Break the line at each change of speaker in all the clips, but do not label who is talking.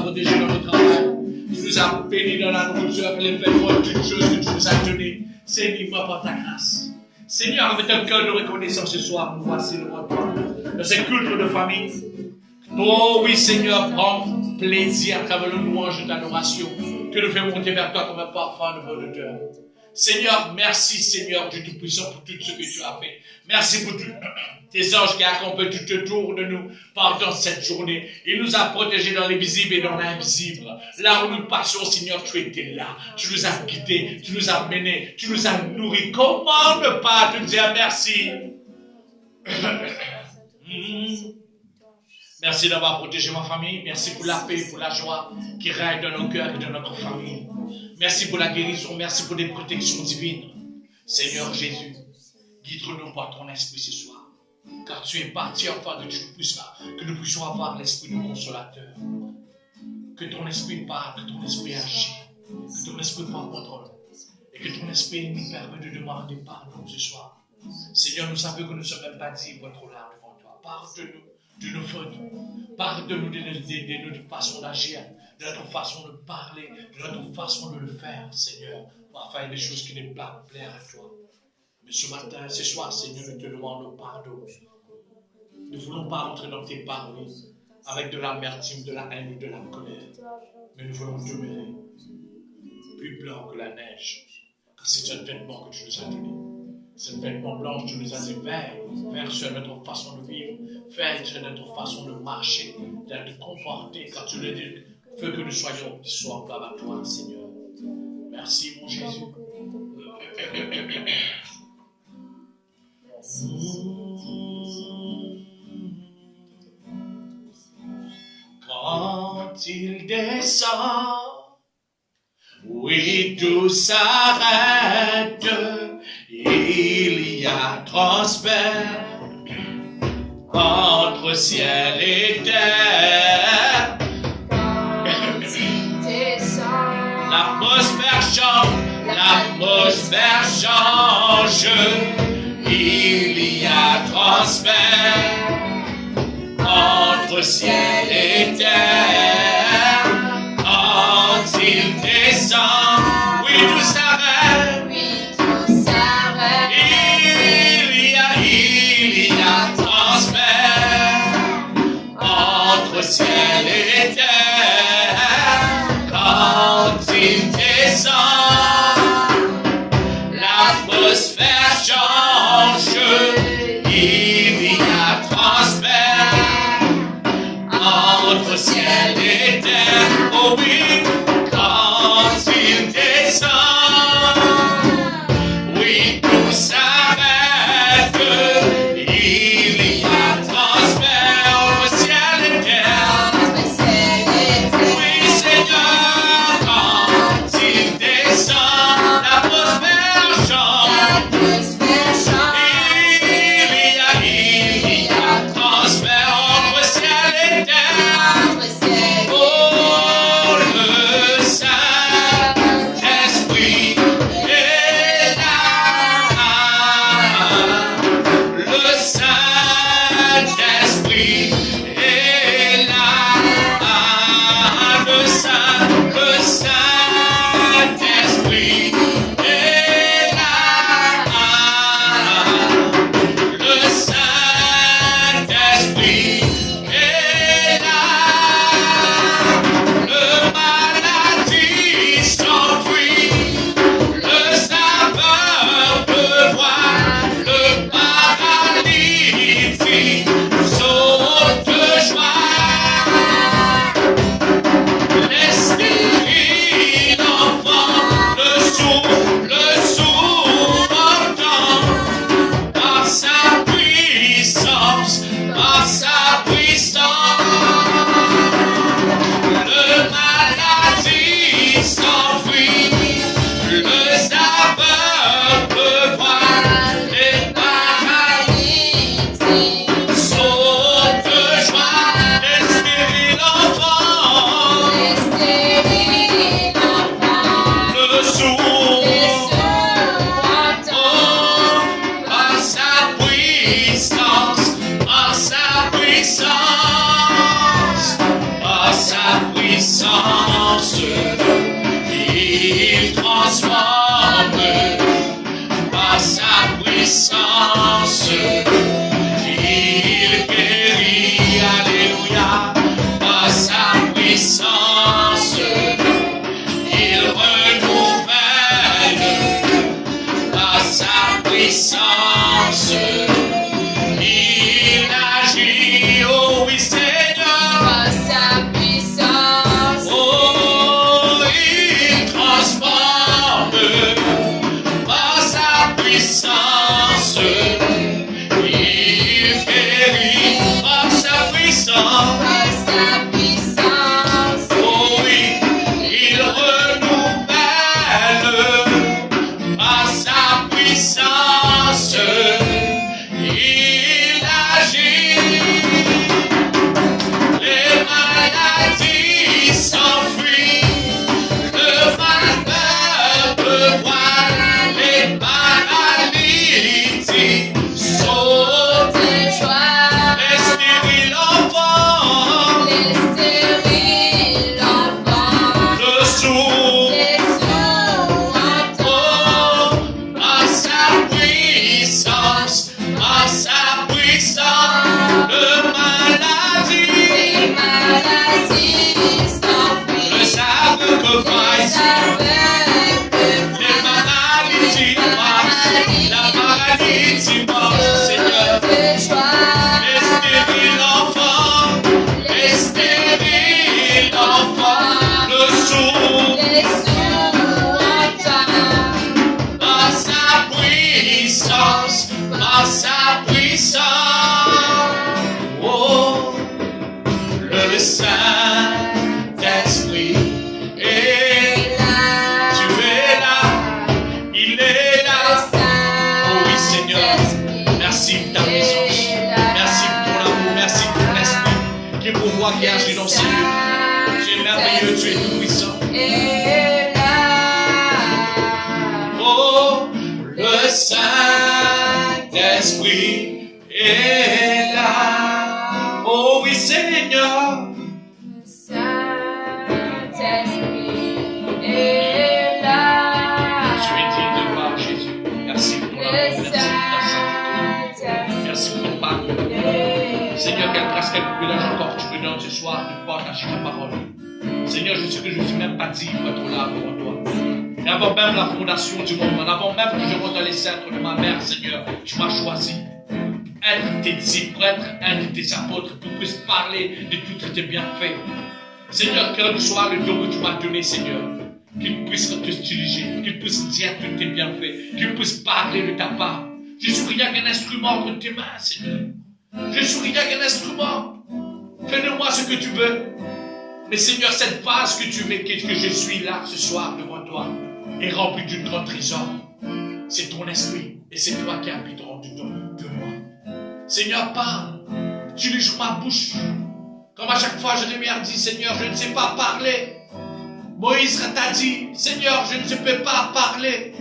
protégés dans le travail. Tu nous as bénis dans la nourriture, les vêtements, toutes choses que tu nous as données. Seigneur, par ta grâce. Seigneur, avec un cœur de reconnaissance ce soir, nous voici devant toi. Dans ces cultes de famille. Oh oui, Seigneur, prends plaisir à travers le louange de ta adoration que nous faisons monter vers toi comme un parfum de bonne odeur. Seigneur, merci Seigneur Dieu Tout-Puissant pour tout ce que tu as fait. Merci pour tous tes anges qui accompagnent tout autour de nous pendant cette journée. Il nous a protégés dans les visibles et dans l'invisible. Là où nous passions, Seigneur, tu étais là. Tu nous as guidés, tu nous as menés, tu nous as nourris. Comment ne pas te dire merci? Merci d'avoir protégé ma famille. Merci pour la paix, pour la joie qui règne dans nos cœurs et dans notre famille. Merci pour la guérison. Merci pour des protections divines. Seigneur Jésus, guide-nous par ton esprit ce soir. Car tu es parti afin que nous puissions avoir l'esprit de consolateur. Que ton esprit parle, que ton esprit agit, que ton esprit prend contrôle. Et que ton esprit nous permet de demander pardon ce soir. Seigneur, nous savons que nous ne sommes même pas dignes pour être là devant toi. Pardonne-nous de nos fautes. Pardonne-nous de notre façon d'agir, de notre façon de parler, de notre façon de le faire, Seigneur, pour faire des choses qui ne plaisent à toi. Mais ce matin, ce soir, Seigneur, nous te demandons pardon. Nous ne voulons pas entrer dans tes paroles avec de l'amertume, de la haine ou de la colère. Mais nous voulons demeurer plus blanc que la neige. Car c'est un vêtement que tu nous as donné. C'est un vêtement blanc que tu nous as dit vert sur notre façon de vivre, vert sur notre façon de marcher, de nous comporter. Quand tu le dis, veux que nous soyons semblables à toi, Seigneur. Merci, mon Jésus. Quand il descend, oui, tout s'arrête. Il y a transfert entre ciel et terre. L'atmosphère change. Il y a transfert entre ciel et terre. Quand il descend, oui, tout s'arrête. Il y a transfert entre ciel et terre. Quand il descend, l'atmosphère change. Il y a transfert entre ciel et terre. Oh oui, quand il descend, oui, tout s'arrête. Il y a transfert entre ciel et terre. Oui, Seigneur, quand il descend, l'atmosphère change. Il y a transfert entre ciel et terre. Oh, puissance, il transforme par sa puissance, il guérit, alléluia, par sa puissance, il renouvelle par sa puissance, il agit, oh oui Seigneur,
par sa puissance,
oh il transforme par sa puissance, il guérit par sa puissance,
par sa puissance,
oh oui, il renouvelle par sa puissance, il agit, les maladies s'enfuient, le malheur peut voir, les paralytiques sautent,
de joie,
les stériles enfants,
les stériles enfants,
le sourd,
les sourds entendent,
par sa puissance, le maladie,
les maladies s'enfuient,
le savent que
les
Christ,
aveugles
les maladies marchent, la maladie marche, Seigneur.
de joie,
Les stériles enfants, le sourd,
les sourds entendent,
par sa puissance, oh, le Saint-Esprit est là, tu es là, il est là, oh oui Seigneur, merci pour ta présence, merci pour ton amour, merci pour ton esprit, qui est pour voir qui agit dans ces lieux, tu es merveilleux, tu es tout puissant.
est là.
Oh, le Saint-Esprit est là. Oh oui, Seigneur.
Le Saint-Esprit est là.
Tu es digne de gloire, Jésus. Merci pour ton
Le
amour, merci pour ta sainteté.
Saint-Esprit
Merci pour ton pardon.
est là.
Seigneur, quelle grâce, quel privilège encore tu me donnes ce soir de partager ta parole. Seigneur, je sais que je ne suis même pas dit pour être là devant toi. Et avant même la fondation du monde, avant même que je rentre dans les centres de ma mère, Seigneur, tu m'as choisi. Être tes disciples, pour être un de tes apôtres, pour puisse parler de tous tes bienfaits. Seigneur, quel soit le don que tu m'as donné, Seigneur, qu'il puisse te diriger, qu'il puisse dire tous tes bienfaits, qu'il puisse parler de ta part. Je suis rien qu'un instrument entre tes mains, Seigneur. Je suis rien qu'un instrument. Fais de moi ce que tu veux. Mais Seigneur, cette phase que tu mets, que je suis là ce soir devant toi, est remplie d'une grande trésor. C'est ton esprit et c'est toi qui habites en dedans de moi. Seigneur, parle. Utilise ma bouche. Comme à chaque fois, Jérémie dit, Seigneur, je ne sais pas parler. Moïse t'a dit, Seigneur, je ne peux pas parler.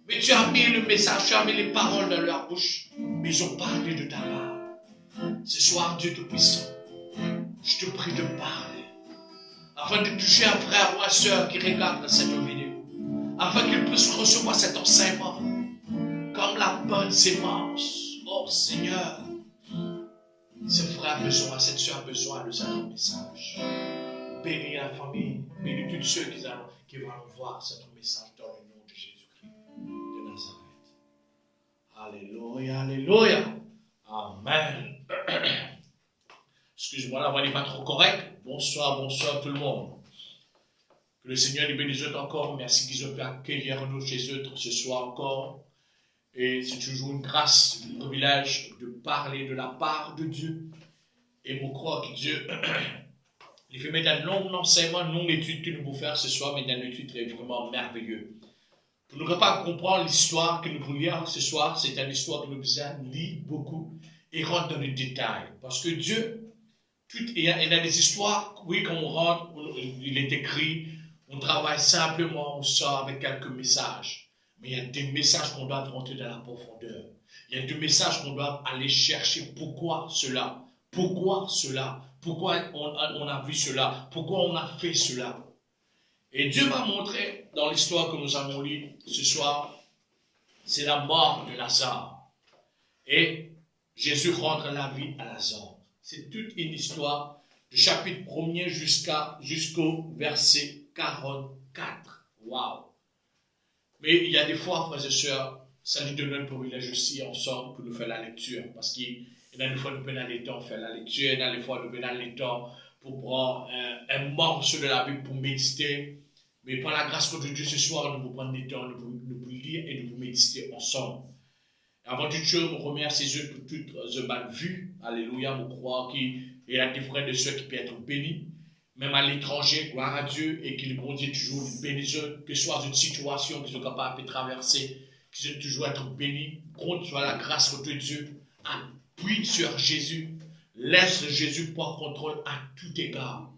Mais tu as mis le message, tu as mis les paroles dans leur bouche. Mais ils ont parlé de ta part. Ce soir, Dieu Tout-Puissant, je te prie de parler. Afin de toucher un frère ou une soeur qui regarde cette vidéo. Afin qu'il puisse recevoir cet enseignement. Comme la bonne sémence. Oh Seigneur. Ce frère a besoin, cette soeur a besoin de cet message. Bénis la famille. Bénis tous ceux qui vont voir cet message dans le nom de Jésus-Christ de Nazareth. Alléluia, alléluia. Amen. Excuse-moi, la voix n'est pas trop correcte. Bonsoir, bonsoir tout le monde. Que le Seigneur les bénisse encore. Merci qu'ils ont pu accueillir nous chez eux ce soir encore. Et c'est toujours une grâce, un privilège de parler de la part de Dieu. Et je crois que Dieu, il fait mettre un long enseignement, une longue étude que nous allons faire ce soir, mais une étude est vraiment merveilleuse. Pour ne pas comprendre l'histoire que nous voulons lire ce soir, c'est une histoire que nous besoin lire beaucoup et rentrer dans les détails. Parce que Dieu, il y a des histoires, oui, quand on rentre, il est écrit, on travaille simplement, on sort avec quelques messages. Mais il y a des messages qu'on doit rentrer dans la profondeur. Il y a des messages qu'on doit aller chercher. Pourquoi cela? Pourquoi cela? Pourquoi on a vu cela? Pourquoi on a fait cela? Et Dieu m'a montré dans l'histoire que nous avons lue ce soir, c'est la mort de Lazare. Et Jésus rendre la vie à Lazare. C'est toute une histoire du chapitre 1er jusqu'au verset 44. Waouh! Mais il y a des fois, frères et sœurs, ça nous donne un privilège aussi ensemble pour nous faire la lecture. Parce qu'il y a des fois, nous prenons le temps pour faire la lecture. Il y a des fois, nous prenons le temps pour prendre un morceau de la Bible pour méditer. Mais par la grâce de Dieu, ce soir, nous vous prenons le temps de vous lire et de vous méditer ensemble. Avant toute chose, je remercie Dieu pour toute bonne vue. Alléluia, je crois qu'il y a des frères et sœurs qui peuvent être bénis. Même à l'étranger, gloire à Dieu, et qu'il bon Dieu toujours bénit, que ce soit une situation qu'ils sont capables de traverser, qu'ils sont toujours être bénis. Compte sur la grâce de Dieu. Appuie sur Jésus. Laisse Jésus prendre contrôle à tout égard.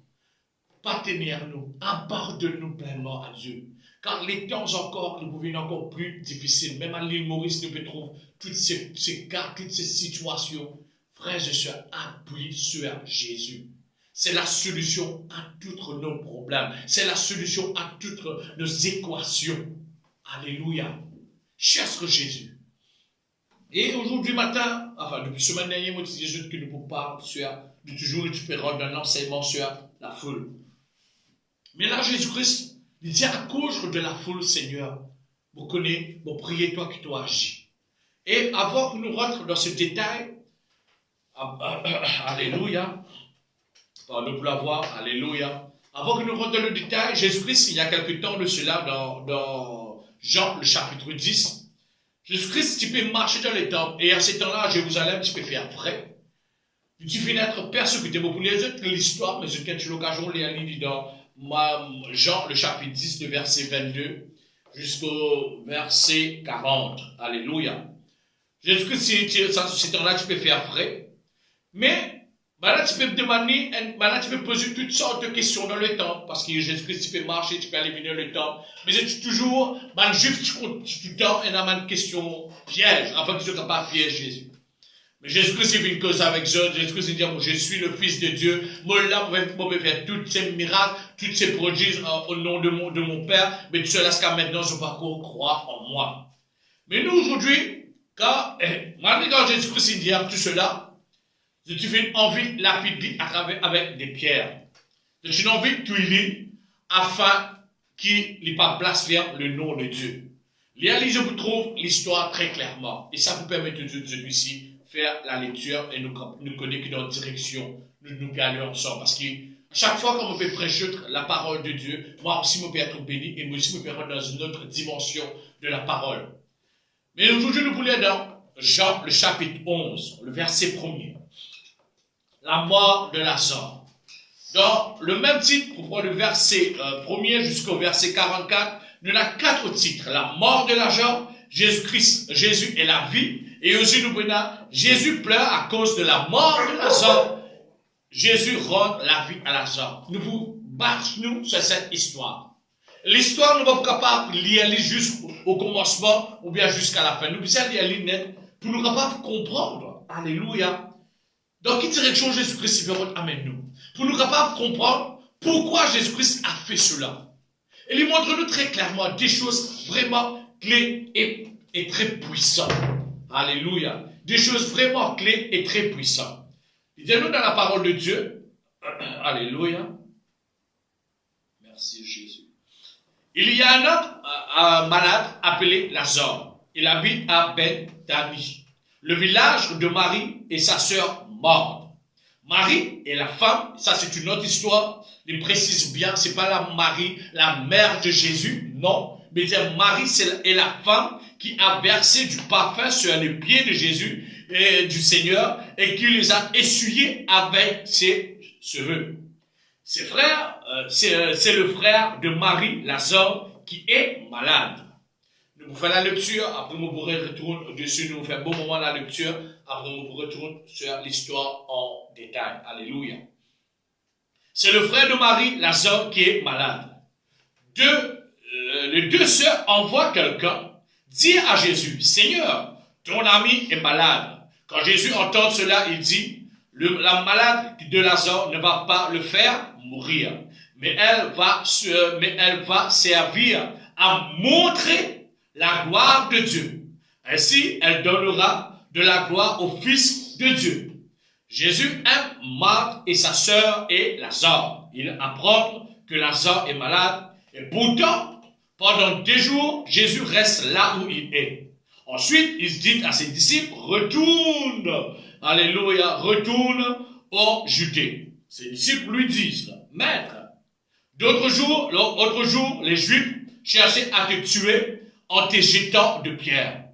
Partenaire-nous, pardonne-nous pleinement à Dieu. Car les temps encore, nous deviennent encore plus difficiles. Même à l'île Maurice, nous pouvons trouver tous ces cas, toutes ces situations. Frères et sœurs, appuie sur Jésus. C'est la solution à tous nos problèmes. C'est la solution à toutes nos équations. Alléluia. Cherche Jésus. Et aujourd'hui matin, enfin depuis semaine dernière, moi, c'est Jésus que nous vous parle sur, de toujours récupérer d'un enseignement sur la foule. Mais là, Jésus-Christ, il dit à cause de la foule, Seigneur, vous connaissez, vous priez toi qui dois agir. Et avant que nous rentrions dans ce détail, alléluia, pardon pour la voir, alléluia. Avant que nous rentrions dans le détail, Jésus-Christ, il y a quelque temps de cela, dans Jean, le chapitre 10, Jésus-Christ, tu peux marcher dans les temples, et à ce temps-là, à Jérusalem, tu peux faire vrai. Tu peux être persécuté. Pour les autres, l'histoire, mais quand tu l'occasion, les aller dans Jean, le chapitre 10, de verset 22 jusqu'au verset 40. Alléluia. Jésus-Christ, ce temps-là, tu peux faire vrai. Mais, là, tu peux me demander, là, tu peux poser toutes sortes de questions dans le temple. Parce que Jésus-Christ, tu peux marcher, tu peux aller venir le temple. Mais c'est toujours, le juif, tu tends une question piège, afin que tu ne sois pas piège Jésus. Mais Jésus-Christ, il vient cause avec eux. Jésus-Christ, il dit, je suis le Fils de Dieu. Moi, là, je peux faire tous ces miracles, tous ces prodiges au nom de mon Père. Mais tout cela, jusqu'à maintenant, je ne peux pas croire en moi. Mais nous, aujourd'hui, malgré quand Jésus-Christ, il dit tout cela, tu fais une envie lapide à travers avec des pierres. C'est une envie tuilée afin qu'il n'ait pas blasphème le nom de Dieu. Là, je vous trouve l'histoire très clairement. Et ça vous permet de celui-ci faire la lecture et nous connaître dans la direction nous gagnons ensemble. Parce que chaque fois qu'on peut prêcher la parole de Dieu, moi aussi, je peux être béni et moi aussi, je peux être dans une autre dimension de la parole. Mais aujourd'hui, nous voulons dans Jean, le chapitre 11, le verset 1er. La mort de Lazare. Dans le même titre, pour prendre le verset 1er jusqu'au verset 44, nous avons 4 titres. La mort de Lazare, Jésus-Christ, Jésus est la vie. Et aussi nous prenons, Jésus pleure à cause de la mort de Lazare. Jésus rend la vie à Lazare. Nous vous basons sur cette histoire. L'histoire, nous ne sommes pas capables de lire jusqu'au commencement ou bien jusqu'à la fin. Nous pouvons lire net pour nous capables de comprendre. Alléluia. Dans quelle direction Jésus-Christ amène-nous? Pour nous capables de comprendre pourquoi Jésus-Christ a fait cela. Et il montre-nous très clairement des choses vraiment clés et très puissantes. Alléluia. Des choses vraiment clés et très puissantes. Lisez-nous dans la parole de Dieu. Alléluia. Merci Jésus. Il y a un homme malade appelé Lazare. Il habite à Bethanie, le village de Marie et sa sœur Marthe. Marie et la femme, ça c'est une autre histoire. Il précise bien, c'est pas la Marie, la mère de Jésus, non. Mais Marie est la femme qui a versé du parfum sur les pieds de Jésus et du Seigneur et qui les a essuyés avec ses cheveux. Ses frères, c'est le frère de Marie, Lazare, qui est malade. Nous vous faisons la lecture, après nous pourrons retourner dessus, nous faisons un bon moment la lecture, après nous pourrons retourner sur l'histoire en détail. Alléluia. C'est le frère de Marie, Lazare, qui est malade. Les deux sœurs envoient quelqu'un dire à Jésus, Seigneur, ton ami est malade. Quand Jésus entend cela, il dit, La malade de Lazare ne va pas le faire mourir, mais elle va servir à montrer la gloire de Dieu. Ainsi, elle donnera de la gloire au Fils de Dieu. Jésus aime Marthe et sa sœur et Lazare. Il apprend que Lazare est malade et pourtant, pendant 2 jours, Jésus reste là où il est. Ensuite, il dit à ses disciples, retourne, alléluia, retourne en Judée. Ses disciples lui disent, Maître, l'autre jour, les Juifs cherchaient à te tuer en te jetant de pierres.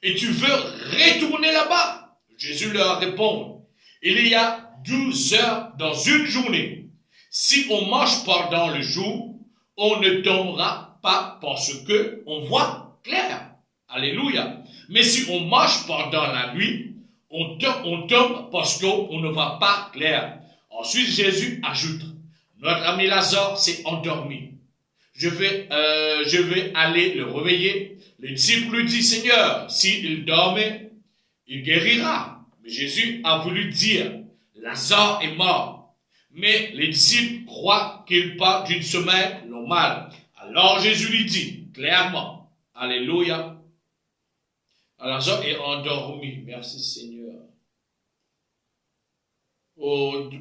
Et tu veux retourner là-bas? Jésus leur répond, il y a 12 heures dans une journée. Si on marche pendant le jour, on ne tombera pas parce que on voit clair. Alléluia. Mais si on marche pendant la nuit, on tombe parce qu'on ne voit pas clair. Ensuite, Jésus ajoute, notre ami Lazare s'est endormi. Je vais aller le réveiller. Les disciples lui disent, Seigneur, s'il dormait, il guérira. Mais Jésus a voulu dire, Lazare est mort. Mais les disciples croient qu'il parle d'une sommeil normale. Alors Jésus lui dit clairement, alléluia, Lazare est endormi. Merci Seigneur.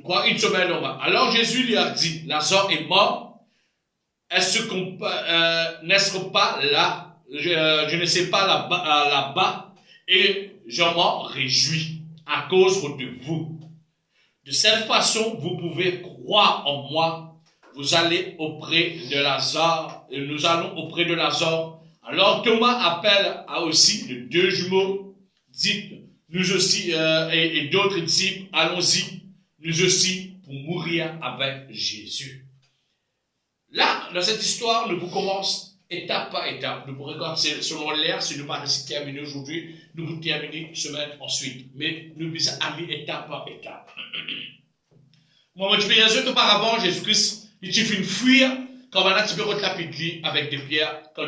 Quoi, une sommeil normale. Alors Jésus lui a dit, Lazare est mort. N'est-ce pas là? Je ne sais pas là-bas. Et je m'en réjouis à cause de vous. De cette façon, vous pouvez croire en moi. Vous allez auprès de Lazare, et nous allons auprès de Lazare. Alors Thomas appelle aussi les 2 jumeaux, dit, nous aussi, et d'autres disciples, allons-y, nous aussi, pour mourir avec Jésus. Là, dans cette histoire, nous vous commence étape par étape. Nous vous regardons selon l'air, si nous pas réussi à terminer aujourd'hui, nous vous terminer semaine ensuite. Mais nous devons aller étape par étape. Moi, je peux dire qu'auparavant, Jésus-Christ, il te fait fuir, quand maintenant tu peux retapiter avec des pierres, quand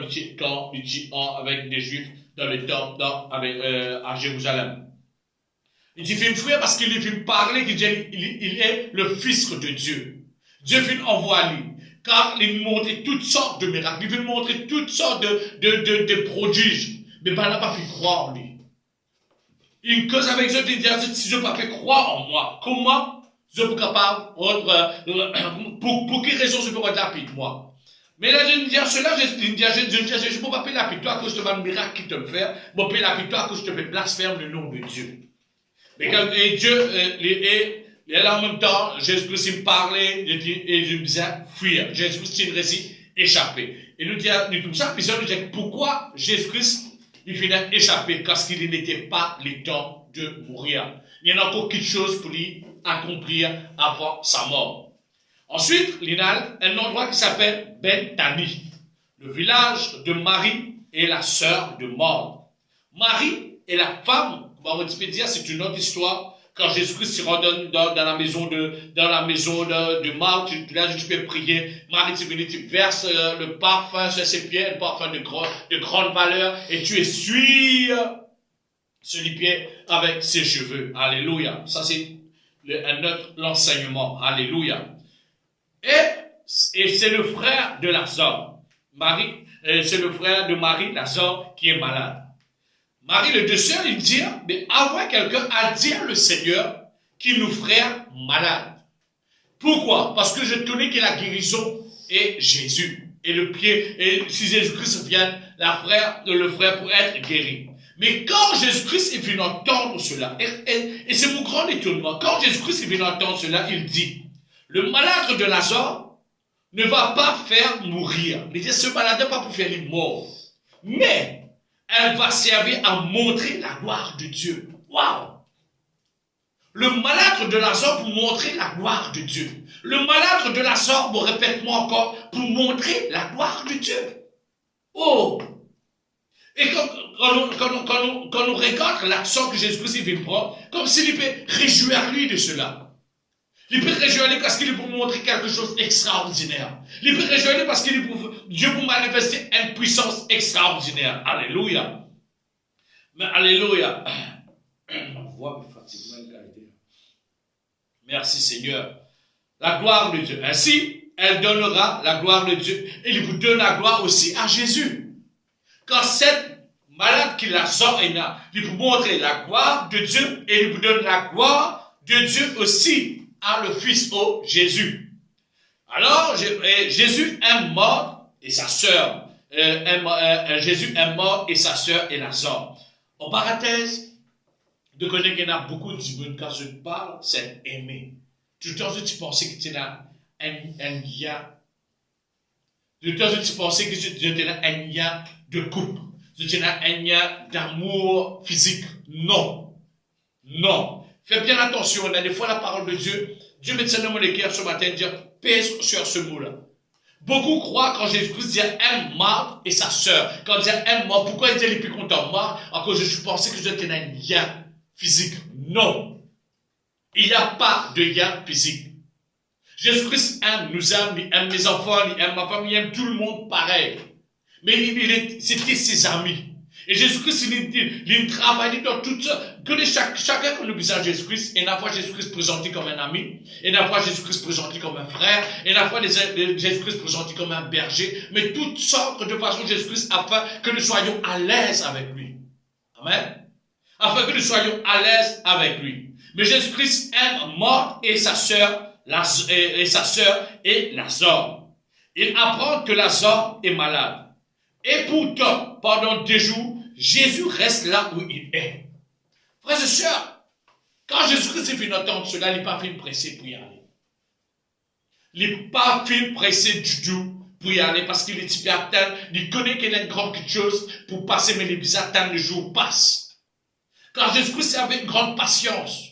il tue avec des Juifs dans le temple, à Jérusalem. Il te fait fuir parce qu'il fait parler qu'il est le Fils de Dieu. Dieu fait envoyer lui. Car il montrait toutes sortes de miracles, il veut montrer toutes sortes de prodiges. Mais ben, il n'a pas fait croire en lui. Une cause avec eux, il dit, si je ne peux pas faire croire en moi, comment je suis capable, pour quelle raison je peux être lapide, moi? Mais là, je ne dis cela, je ne peux pas payer lapide toi à cause de un miracle qu'il te me fait, je peux payer lapide toi à cause de te blasphème le nom de Dieu. Mais quand Dieu, et là en même temps, Jésus-Christ me parlait, et je me disais, fuir. Jésus-Christ, il réussit, échapper. Et nous disons, comme ça, puis ça nous dit, pourquoi Jésus-Christ, il finit échapper? Parce qu'il n'était pas le temps de mourir. Il y en a encore quelque chose pour lui accomplir avant sa mort. Ensuite, il y a un endroit qui s'appelle Bethanie, le village de Marie et la sœur de Marthe. Marie est la femme, on va dire, c'est une autre histoire. Quand Jésus-Christ se rend dans la maison de Marthe, là, tu peux prier. Marie, tu viens, tu verses le parfum sur ses pieds, un parfum de grande valeur, et tu essuies sur les pieds avec ses cheveux. Alléluia. Ça, c'est un autre enseignement. Alléluia. Et c'est le frère de Lazare. C'est le frère de Marie, Lazare, qui est malade. Marie, le deux sœurs, il dit, mais avant quelqu'un à dire le Seigneur qu'il nous ferait malade. Pourquoi? Parce que je connais que la guérison est Jésus. Et le pied, et si Jésus-Christ vient, le frère pour être guéri. Mais quand Jésus-Christ est venu entendre cela, et c'est mon grand étonnement, quand Jésus-Christ est venu entendre cela, il dit, le malade de Lazare ne va pas faire mourir. Mais ce malade n'est pas pour faire une mort. Mais, elle va servir à montrer la gloire de Dieu. Waouh! Le malade de Lazare pour montrer la gloire de Dieu. Le malade de Lazare, bon, répète-moi encore, pour montrer la gloire de Dieu. Oh! Et quand nous regardons l'action que Jésus-Christ vient prendre, comme s'il peut réjouir lui de cela. Il peut réjouir parce qu'il est pour montrer quelque chose d'extraordinaire. Il peut réjouir parce qu'il est pour Dieu pour manifester une puissance extraordinaire. Alléluia. Mais alléluia. Ma voix me fatigue. Merci Seigneur. La gloire de Dieu. Ainsi, elle donnera la gloire de Dieu. Et il vous donne la gloire aussi à Jésus. Quand cette malade qui la sort est là, il vous montre la gloire de Dieu et il vous donne la gloire de Dieu aussi à le Fils au Jésus. Alors, Jésus est mort et sa sœur. Jésus est mort et sa sœur est Lazare. En parenthèse, de connaître qu'il y en a beaucoup de monde quand je parle, c'est aimer. Tout le temps, tu pensais que tu as un lien. Tout le temps, tu pensais que tu as un lien de couple. Tu as un lien d'amour physique. Non. Non. Fais bien attention. On a des fois la parole de Dieu. Dieu met ça dans mon cœur ce matin, dire, pèse sur ce mot-là. Beaucoup croient quand Jésus-Christ dit un mort et sa sœur. Quand il dit un mort, pourquoi il dit les plus contents mort? À cause je pensais que je devais un lien physique. Non. Il n'y a pas de lien physique. Jésus-Christ aime, nous aime, il aime mes enfants, il aime ma famille, il aime tout le monde pareil. Mais c'était ses amis. Et Jésus-Christ, il travaille dans tout ça. Chacun connaît le visage de Jésus-Christ. Et la fois Jésus-Christ présenté comme un ami. Et la fois Jésus-Christ présenté comme un frère. Et la fois Jésus-Christ présenté comme un berger. Mais toutes sortes de façons Jésus-Christ afin que nous soyons à l'aise avec lui. Amen. Afin que nous soyons à l'aise avec lui. Mais Jésus-Christ aime mort et sa sœur est Lazare. Il apprend que Lazare est malade. Et pourtant, pendant 2 jours, Jésus reste là où il est. Frères et sœurs, quand Jésus-Christ est venu entendre cela, il n'est pas fait pressé pour y aller. Il n'est pas fait pressé du tout pour y aller parce qu'il est typé à atteindre. Il connaît qu'il y a une grande chose pour passer, mais les attendre, le jour passe. Quand Jésus-Christ avait une grande patience,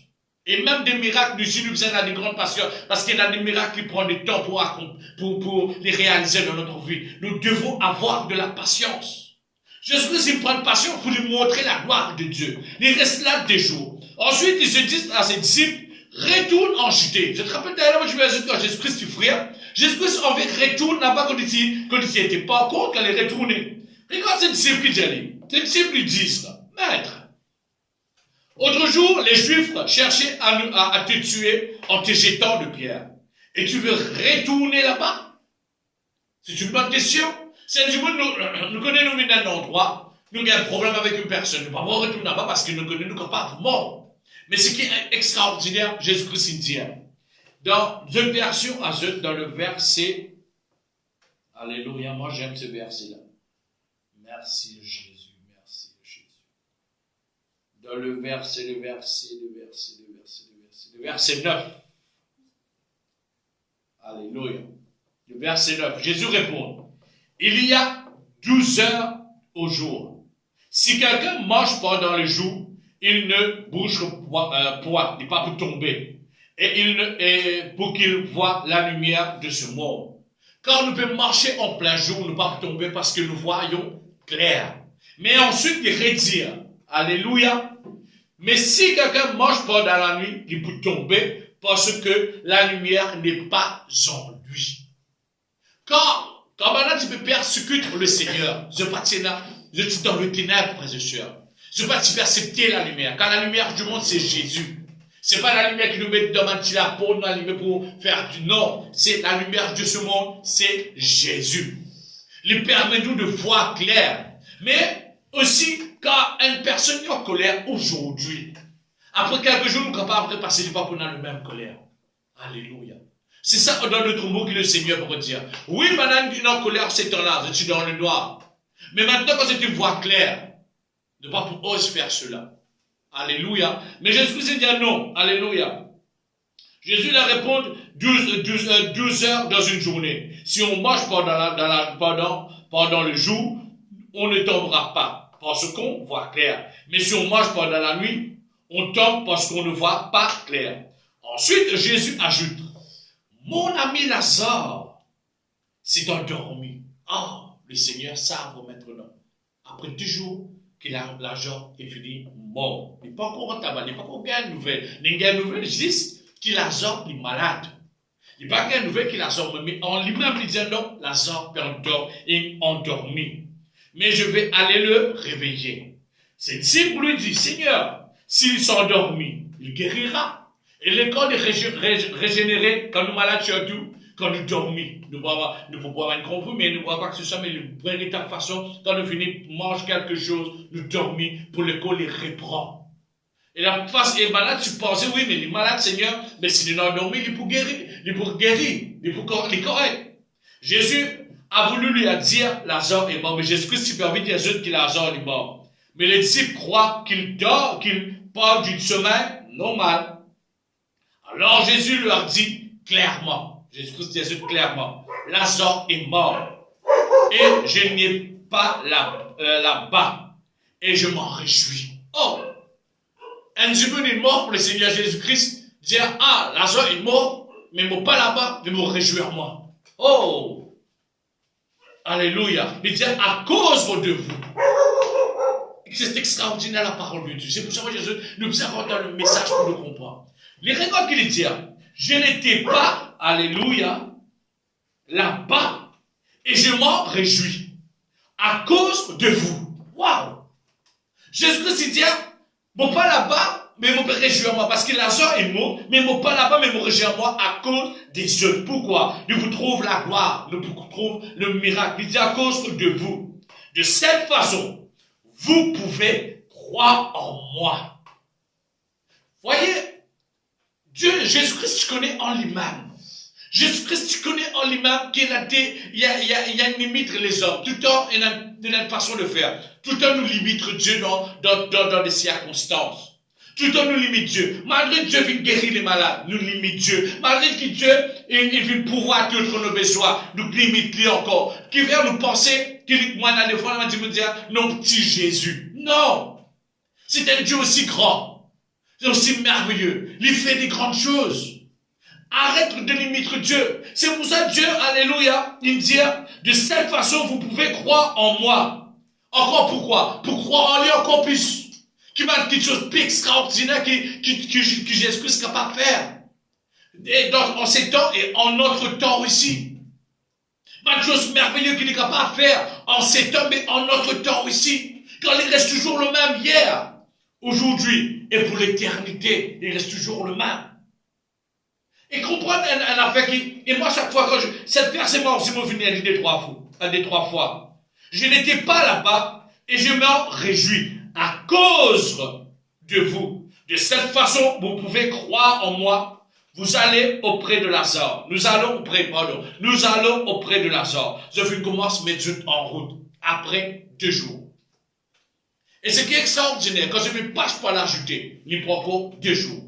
et même des miracles, nous faisons des grandes patience, parce qu'il y a des miracles qui prennent du temps pour les réaliser dans notre vie. Nous devons avoir de la patience. Jésus-Christ, il prend patience pour lui montrer la gloire de Dieu. Il reste là 2 jours. Ensuite, il se dit à ses disciples, retourne en Judée. Je te rappelle d'ailleurs, moi, je vais ajouter quand Jésus-Christ, tu frère. Jésus-Christ, en fait, retourne là-bas quand il n'était pas encore, quand il est retourné. Regarde ses disciples qui disent, ses disciples lui disent, maître, autre jour, les Juifs cherchaient à te tuer en te jetant de pierres. Et tu veux retourner là-bas? C'est une bonne question. C'est du monde, nous connaissons un endroit, nous avons un problème avec une personne. Nous ne pouvons pas retourner là-bas parce que nous connaissons pas mort. Mais ce qui est extraordinaire, Jésus-Christ dit, dans une version, dans le verset, alléluia, moi j'aime ce verset-là. Merci Jésus. Dans le verset 9. Alléluia. Le verset 9. Jésus répond, il y a 12 heures au jour. Si quelqu'un marche pendant le jour, il ne bouge point, il n'est pas pour tomber. Et pour qu'il voie la lumière de ce monde. Quand nous pouvons marcher en plein jour, nous ne pas tomber parce que nous voyons clair. Mais ensuite, il redire, alléluia. Mais si quelqu'un marche pendant la nuit, il peut tomber parce que la lumière n'est pas en lui. Quand maintenant tu peux persécuter le Seigneur, je suis dans le ténèbre, frères et sœurs. Je ne peux pas percepter la lumière. Quand la lumière du monde, c'est Jésus. C'est pas la lumière qui nous met dans la peau, dans la lumière pour faire du non. C'est la lumière de ce monde, c'est Jésus. Il permet nous de voir clair. Mais aussi, quand une personne est en colère aujourd'hui, après quelques jours, nous sommes capables de passer du pas pour dans la même colère. Alléluia. C'est ça dans notre mot que le Seigneur pourrait dire. Oui, madame, tu es en colère, c'est temps-là, je suis dans le noir. Mais maintenant, quand c'est une voix claire, ne pas pour oser faire cela. Alléluia. Mais Jésus-Christ dit non. Alléluia. Jésus leur répond 12 heures dans une journée. Si on marche pendant le jour, on ne tombera pas parce qu'on voit clair. Mais si on marche pendant la nuit, on tombe parce qu'on ne voit pas clair. Ensuite, Jésus ajoute, mon ami Lazare s'est endormi. Ah, le Seigneur savent maintenant. Après 2 jours, que l'argent est fini mort. Il n'est pas encore en tabac, il n'est pas encore gagné nouvelle. Il n'y a une nouvelle, juste que Lazare est malade. Il n'y a pas une nouvelle que Lazare, mais en lui-même, il dit non, Lazare est endormi. Mais je vais aller le réveiller. Ses disciples lui disent, Seigneur, s'il s'endormit, il guérira. Et le corps est régénéré quand nous malades surtout, quand nous dormons. Nous pouvons boire un compris, mais nous ne boivons pas que ce soit, mais de véritable façon, quand nous venons manger quelque chose, nous dormons pour le corps les reprend. Et la face est malade, tu pensais, oui, mais les malades, Seigneur, mais si nous dormons, il est pour guérir, il est pour guérir, il est pour correct. Jésus a voulu lui dire, Lazare est mort, mais Jésus-Christ supervise les autres que Lazare est mort. Mais les disciples croient qu'il dort, qu'il parle d'une semaine normale. Alors Jésus leur dit clairement, Jésus-Christ dit clairement, Lazare est mort et je n'ai pas là-bas et je m'en réjouis. Oh, un humain est mort pour le Seigneur Jésus-Christ, dire, ah, Lazare est mort, mais il n'est pas là-bas, mais me réjouir moi. Oh, alléluia. Il dit, à cause de vous. C'est extraordinaire la parole de Dieu. C'est pour ça que Jésus nous avons dans le message pour nous comprendre. Les regards qu'il dit, je n'étais pas, alléluia, là-bas, et je m'en réjouis, à cause de vous. Waouh! Jésus-Christ dit, bon, pas là-bas, mais me réjouir moi, parce que Lazare est mort, mais mon pas là-bas, mais me réjouir moi à cause des autres. Pourquoi? Nous vous trouve la gloire, nous vous trouve le miracle. Il dit à cause de vous. De cette façon, vous pouvez croire en moi. Voyez, Dieu, Jésus-Christ, tu connais en lui-même. Jésus-Christ, tu connais en lui-même qu'il y a une limite les hommes. Tout le temps, il y a une façon de faire. Tout le temps, nous limite Dieu dans des circonstances. Tout le temps, nous limite Dieu. Malgré que Dieu vient guérir les malades, nous limite Dieu. Malgré que Dieu il vient pouvoir tous nos besoins, nous limite lui encore. Qui vient nous penser, moi, dans des fois, on va dire, non, petit Jésus. Non. C'est un Dieu aussi grand. C'est aussi merveilleux. Il fait des grandes choses. Arrête de limiter Dieu. C'est pour ça que Dieu, alléluia, il dit, de cette façon, vous pouvez croire en moi. Encore pourquoi? Pour croire en lui encore plus. Qui m'a quelque chose de plus extraordinaire que Jésus-Christ est capable de faire. Et donc, en ces temps et en notre temps aussi. Pas de choses merveilleuses qu'il est capable de faire en ces temps, mais en notre temps aussi. Quand il reste toujours le même hier, aujourd'hui, et pour l'éternité, il reste toujours le même. Et comprendre un affaire qui, et moi chaque fois cette verset moi aussi m'en venait des trois fois. Je n'étais pas là-bas et je m'en réjouis à cause de vous. De cette façon, vous pouvez croire en moi. Vous allez auprès de Lazare. Nous allons auprès de Lazare. Je commence à mettre en route après 2 jours. Et ce qui est extraordinaire, quand je ne me passe pas l'ajouter, il prend encore 2 jours.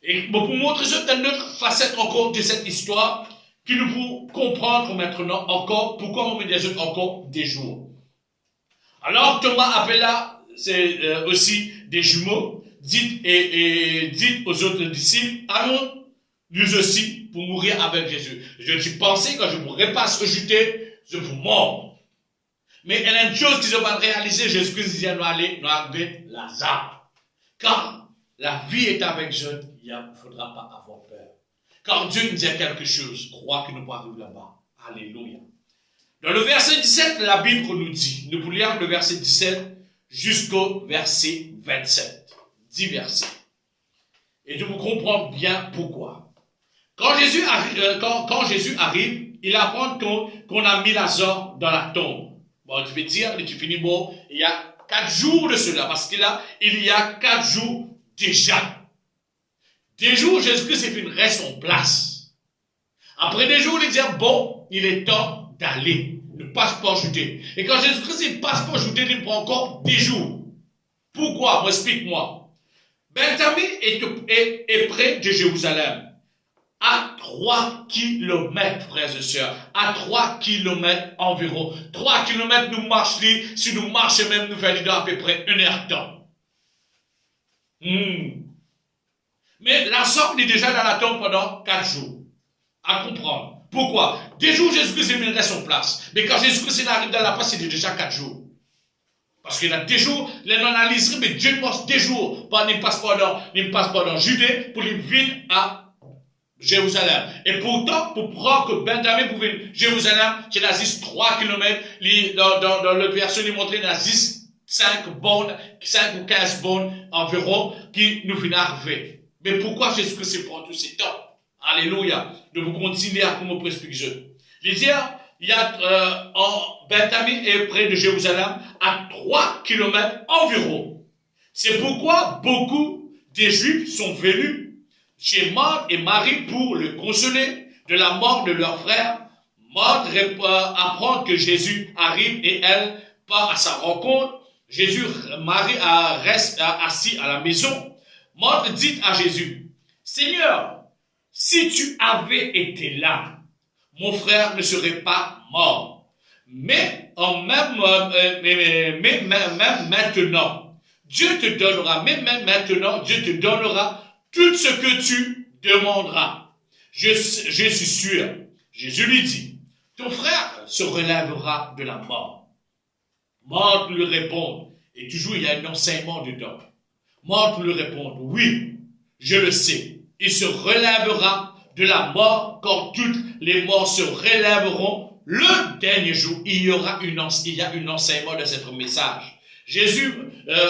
Et pour montrer une autre facette encore de cette histoire, qui nous pour comprendre maintenant encore pourquoi on met des autres encore des jours. Alors Thomas appela aussi des jumeaux, dit aux autres disciples, allons nous aussi pour mourir avec Jésus. Je suis pensé quand je pourrais pas se rejeter, je vous mords. Mais il y a une chose qu'ils ont pas réalisé, Jésus-Christ dit, nous aller Lazare. Car la vie est avec Dieu, il ne faudra pas avoir peur. Car Dieu nous dit quelque chose, crois que nous pouvons arriver là-bas. Alléluia. Dans le verset 17, la Bible nous dit, nous pouvons lire le verset 17 jusqu'au verset 27. 10 versets. Et je vous comprends bien pourquoi. Quand Jésus arrive, il apprend qu'on a mis Lazare dans la tombe. Bon, tu peux dire, tu finis, bon, il y a 4 jours de cela, parce que là, il y a 4 jours déjà. Des jours, Jésus-Christ reste en place. Après des jours, il dit, bon, il est temps d'aller. Le passeport ajouté. Et quand Jésus-Christ est passeport ajouté, il prend encore 10 jours. Pourquoi? Explique-moi. Benjamin est près de Jérusalem. À 3 kilomètres, frères et sœurs. À 3 kilomètres environ. 3 kilomètres, nous marchons, si nous marchons même, nous validons à peu près 1 heure de temps. Mais Lazare est déjà dans la tombe pendant 4 jours. À comprendre. Pourquoi? 2 jours, Jésus-Christ est son place. Mais quand Jésus-Christ arrive dans la place, c'est déjà 4 jours. Parce qu'il y a 2 jours, les non-analyses, mais Dieu pense 2 jours. Il passe pendant Judée pour les venir à Jérusalem. Et pourtant, pour prendre que Benjamin pour venir à Jérusalem, c'est à 3 km. Dans l'autre version, il montre qu'il y a 5 ou 15 bornes environ qui nous viennent arriver. Mais pourquoi Jésus-Christ prend tous ces temps? Alléluia. De vous continuer à comment presque je. Il y a en Bethanie et près de Jérusalem, à 3 kilomètres environ. C'est pourquoi beaucoup des Juifs sont venus chez Marthe et Marie pour le consoler de la mort de leur frère. Marthe apprend que Jésus arrive et elle part à sa rencontre. Marie reste assis à la maison. Marthe dit à Jésus, Seigneur, si tu avais été là, mon frère ne serait pas mort. Mais même maintenant, Dieu te donnera, même maintenant, Dieu te donnera tout ce que tu demanderas. Je suis sûr. Jésus lui dit, ton frère se relèvera de la mort. Marthe lui répond, et toujours il y a un enseignement dedans. Marthe lui répond, oui, je le sais. Il se relèvera de la mort quand toutes les morts se relèveront le dernier jour. Il y a un enseignement de ce message. Jésus,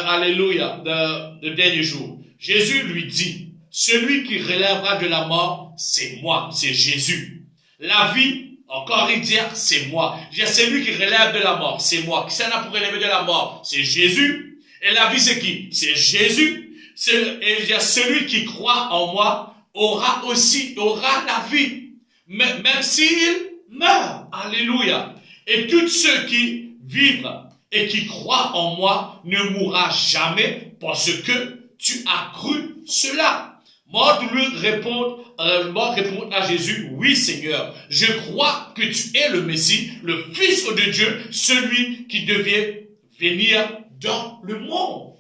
alléluia, le dernier jour. Jésus lui dit, celui qui relèvera de la mort, c'est moi, c'est Jésus. La vie, encore il dit, c'est moi. Celui qui relève de la mort, c'est moi. Qui s'en a pour relever de la mort? C'est Jésus. Et la vie, c'est qui? C'est Jésus. Et il y a celui qui croit en moi aura la vie. Même s'il meurt. Alléluia. Et tous ceux qui vivent et qui croient en moi ne mourra jamais parce que tu as cru cela. Marthe répond à Jésus, oui Seigneur, je crois que tu es le Messie, le Fils de Dieu, celui qui devait venir dans le monde.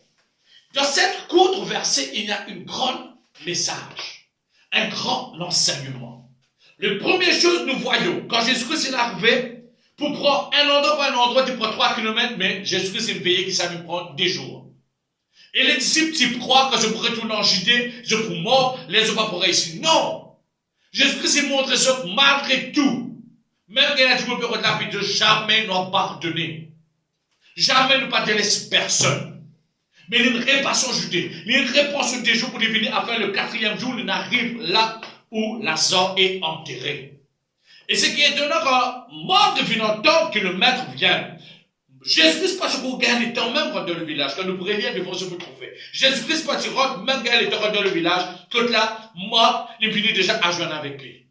Dans cette courte verset, il y a un grand message, un grand enseignement. Le premier chose nous voyons, quand Jésus-Christ est arrivé, pour prendre un endroit par un endroit, tu prends 3 kilomètres, mais Jésus-Christ est un pays qui savait prendre des jours. Et les disciples, ils croient que je pourrais retourner en Judée, je pourrais mort, les autres pourraient ici. Non! Jésus-Christ s'est montré ça malgré tout. Même qu'il a dit, mon père, de jamais nous pardonner. Jamais ne pas délaisser personne. Mais il y a une réparation Judée. Il y a une réponse des jours pour devenir, après le 4e jour, il arrive là où Lazare est enterré. Et ce qui est étonnant, quand Marthe vient entendre que le maître vient, Jésus-Christ passe pour gagner le temps, même dans le village, quand nous pourrions lire devant ce que vous trouvez. Jésus-Christ passe même gagner le temps dans le village, que là, Marthe, il finit déjà à joindre avec lui.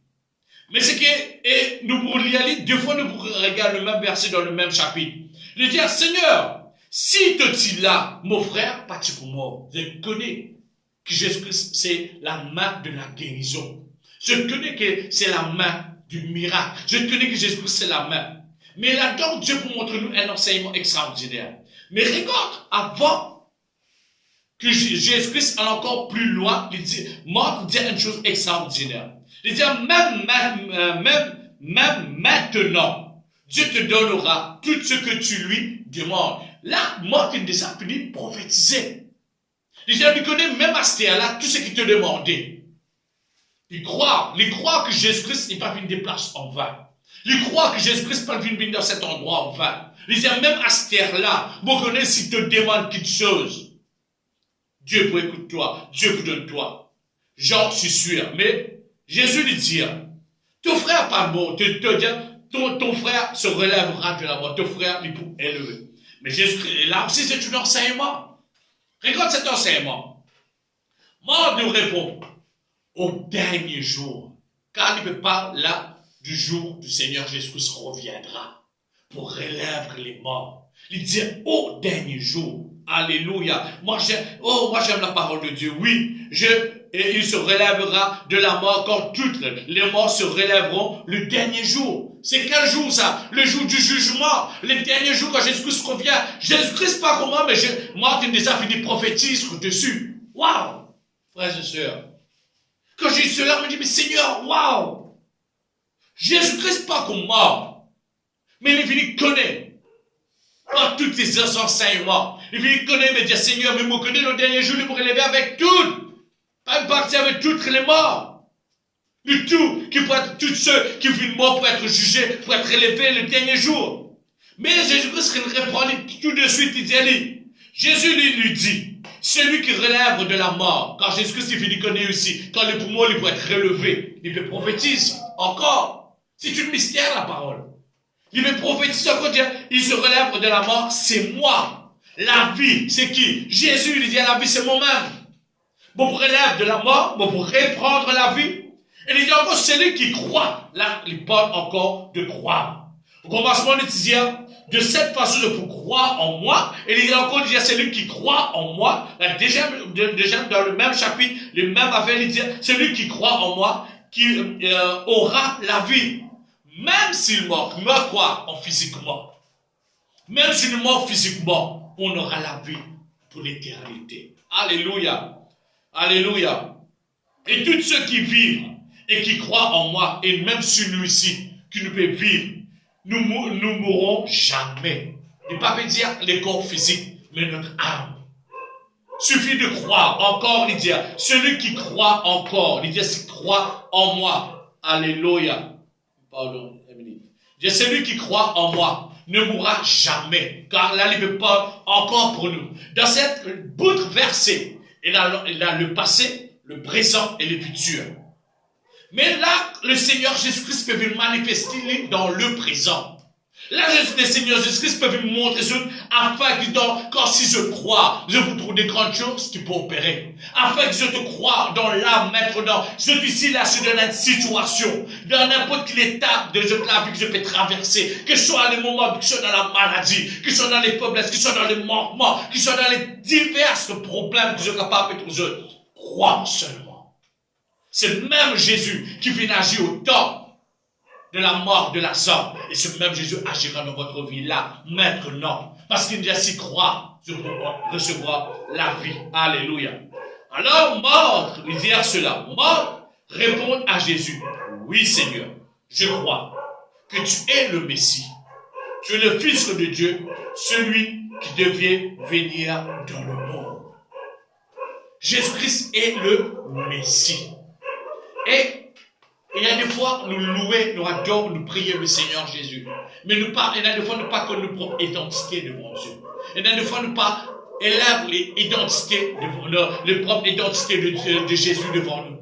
Mais ce qui est, et nous pourrions lire, deux fois nous pourrions regarder le même verset dans le même chapitre. Il dit, Seigneur, si te dis là, mon frère, pas pour moi, je connais que Jésus-Christ, c'est la main de la guérison. Je connais que c'est la main du miracle. Je connais que Jésus-Christ, c'est la main. Mais là-dedans, Dieu pour montrer nous un enseignement extraordinaire. Mais regarde, avant que Jésus-Christ aille encore plus loin, il dit, Marthe dit une chose extraordinaire. Il dit, même maintenant, Dieu te donnera tout ce que tu lui demandes. Là, Marthe est déjà fini de prophétiser. Il dit, tu connais même à ce là tout ce qu'il te demandait. Il croit que Jésus-Christ n'est pas venu des places en vain. Il croit que Jésus-Christ n'est pas venu dans cet endroit en vain. Il dit, même à ce terre-là, vous connaissez s'il te demande quelque chose. Dieu peut écouter toi, Dieu peut donner toi. J'en suis sûr. Mais Jésus lui dit, ton frère pas bon, ton frère se relèvera de la mort, ton frère il peut élever. Mais Jésus, là aussi c'est un enseignement. Regarde cet enseignement. Marthe nous répond, au dernier jour, car il ne peut pas là du jour du Seigneur Jésus-Christ reviendra pour relèver les morts. Il dit au dernier jour, alléluia. Moi j'aime la parole de Dieu. Oui, et il se relèvera de la mort quand toutes les morts se relèveront le dernier jour. C'est quel jour ça? Le jour du jugement. Le dernier jour quand Jésus-Christ revient. Jésus-Christ pas comment, mais moi tu déjà fini prophétise dessus. Waouh! Frères et sœurs. Quand j'ai cela, je me dis, mais Seigneur, waouh! Jésus-Christ pas comme mort. Mais il est venu connaître. Par tous tes enseignements. Il est venu connaître, mais dire, Seigneur, mais moi connais le dernier jour, il me relever avec tout. Pas une partie avec toutes les morts. Le tout, qui pourrait être tous ceux qui vivent mort pour être jugés, pour être relevés le dernier jour. Mais Jésus-Christ répond tout de suite, il dit, allez. Jésus lui dit, celui qui relève de la mort. Quand Jésus-Christ est venu connaître aussi, quand le poumon lui peut être relevé, il peut prophétiser encore. C'est une mystère la parole. Il me prophétise encore dire, il se relève de la mort, c'est moi. La vie, c'est qui? Jésus, il dit, la vie, c'est moi-même. Bon, pour relève de la mort, bon, pour reprendre la vie. Et il dit encore, celui qui croit. Là, il parle encore de croire. Au commencement, il disait, de cette façon, je peux croire en moi. Et il dit encore, il dit, celui qui croit en moi. Là, déjà, dans le même chapitre, le même affaire, il dit, celui qui croit en moi, qui aura la vie. Même s'il meurt quoi? En physiquement. Même s'il meurt physiquement, on aura la vie pour l'éternité. Alléluia. Alléluia. Et tous ceux qui vivent et qui croient en moi, et même celui-ci qui ne peut vivre, nous mourrons jamais. Ne pas dire le corps physique, mais notre âme. Suffit de croire. Encore, il dit, celui qui croit encore, il dit, qui croit en moi. Alléluia. Pardon, Émilie. Il dit, celui qui croit en moi ne mourra jamais. Car là, il me parle encore pour nous. Dans cette bout verset, il a le passé, le présent et le futur. Mais là, le Seigneur Jésus-Christ peut venir manifester dans le présent. Là, le Seigneur Jésus-Christ peut venir montrer ça, afin que quand si je crois, je vous trouve des grandes choses qui peuvent opérer. Afin que je te crois dans l'âme maintenant. Je suis ici, là, je suis dans une situation, dans n'importe quelle étape de la vie que je peux traverser, que ce soit les moments, que ce soit dans la maladie, que ce soit dans les faiblesses, que ce soit dans les manquements, que ce soit dans les divers problèmes que je suis capable de trouver. Crois seulement. C'est le même Jésus qui vient agir au temps de la mort de Lazare. Et ce même Jésus agira dans votre vie là, maintenant. Parce qu'il dit si croire, je recevoir la vie. Alléluia. Alors, mort, il dit à cela, mort, répond à Jésus, oui Seigneur, je crois que tu es le Messie. Tu es le Fils de Dieu, celui qui devait venir dans le monde. Jésus-Christ est le Messie. Et il y a des fois, nous louer, nous adorons, nous prions le Seigneur Jésus. Mais il y a des fois, nous pas connaître notre propre identité devant Dieu. Il y a des fois, nous pas élève l'identité, la propre identité de Jésus devant nous.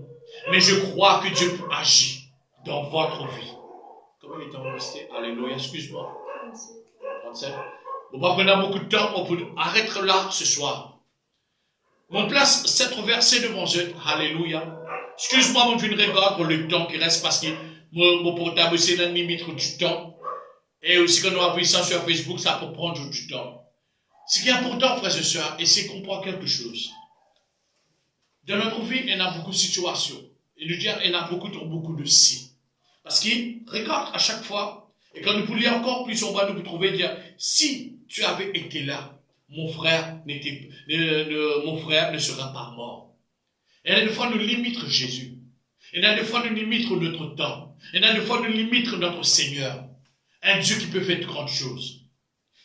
Mais je crois que Dieu agit dans votre vie. Comment il est en resté? Alléluia, excuse-moi. 37. On va prendre beaucoup de temps, on peut arrêter là ce soir. On place cette verset devant Dieu. Alléluia. Excuse-moi, mon je regarde pour le temps qui reste parce que mon portable, c'est la limite du temps. Et aussi, quand on a vu ça sur Facebook, ça peut prendre du temps. Ce qui est important, frères et sœurs, et c'est comprendre quelque chose. Dans notre vie, il y a beaucoup de situations. Et nous dire, il y a beaucoup de si. Parce qu'il regarde à chaque fois, et quand nous poulions encore plus, on va nous trouver dire, si tu avais été là, mon frère ne sera pas mort. Et il y a des fois, nous limitons Jésus. Et il y a des fois, nous limitons notre temps. Et il y a des fois, nous limitons notre Seigneur. Un Dieu qui peut faire de grandes choses.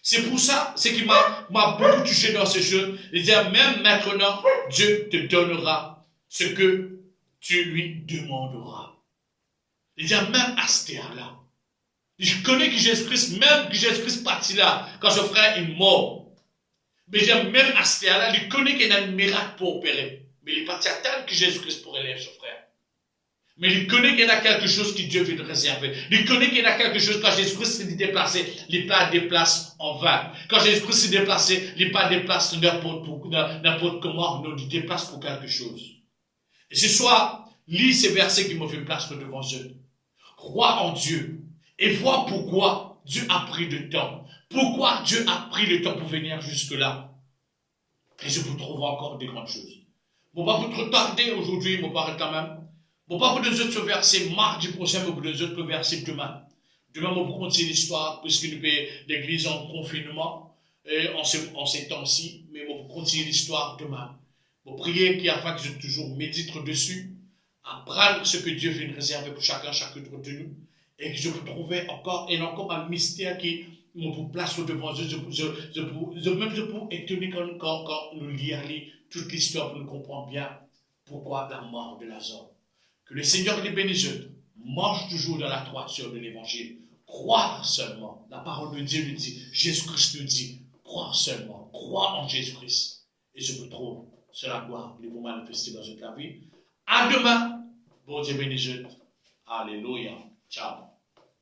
C'est pour ça, c'est qui m'a beaucoup touché dans ce jeu. Il dit, même maintenant, Dieu te donnera ce que tu lui demanderas. Il dit, même à ce terre-là. Je connais que Jésus-Christ, même que Jésus-Christ partit là, quand son frère est mort. Mais il dit, même à ce terre-là, il connaît qu'il y a un miracle pour opérer. Mais il est parti attendre que Jésus-Christ pour élèver son frère. Mais il connaît qu'il y a quelque chose que Dieu veut réserver. Il connaît qu'il y a quelque chose, quand Jésus-Christ s'est déplacé, il n'est pas déplacé en vain. Quand Jésus-Christ s'est déplacé, il n'est pas déplacé n'importe comment, non, il déplace pour quelque chose. Et ce soir, lis ces versets qui m'ont fait place devant eux. Crois en Dieu et vois pourquoi Dieu a pris le temps. Pourquoi Dieu a pris le temps pour venir jusque-là. Et je vous trouve encore des grandes choses. Bon, pas vous trop tarder aujourd'hui, mon parle quand même. Bon, pas vous deux autres versets mardi prochain, mais vous deux autres versets demain. Demain, on va continuer l'histoire, puisque nous sommes l'église en confinement, en ces temps-ci, mais on va continuer l'histoire demain. Bon, priez afin que je toujours médite dessus, apprendre ce que Dieu veut réserver pour chacun de nous, et que je vous trouve encore, et encore un mystère qui vous place devant Dieu. Je peux étonner quand nous lisons toute l'histoire pour nous comprendre bien pourquoi la mort de Lazare. Que le Seigneur les bénisse, marche toujours dans la droiture de l'évangile. Croire seulement. La parole de Dieu nous dit, Jésus-Christ nous dit, croire seulement. Croire en Jésus-Christ. et je vous trouve sur la gloire pour vous manifester dans votre vie. À demain. Bon Dieu bénisse. Alléluia. Ciao.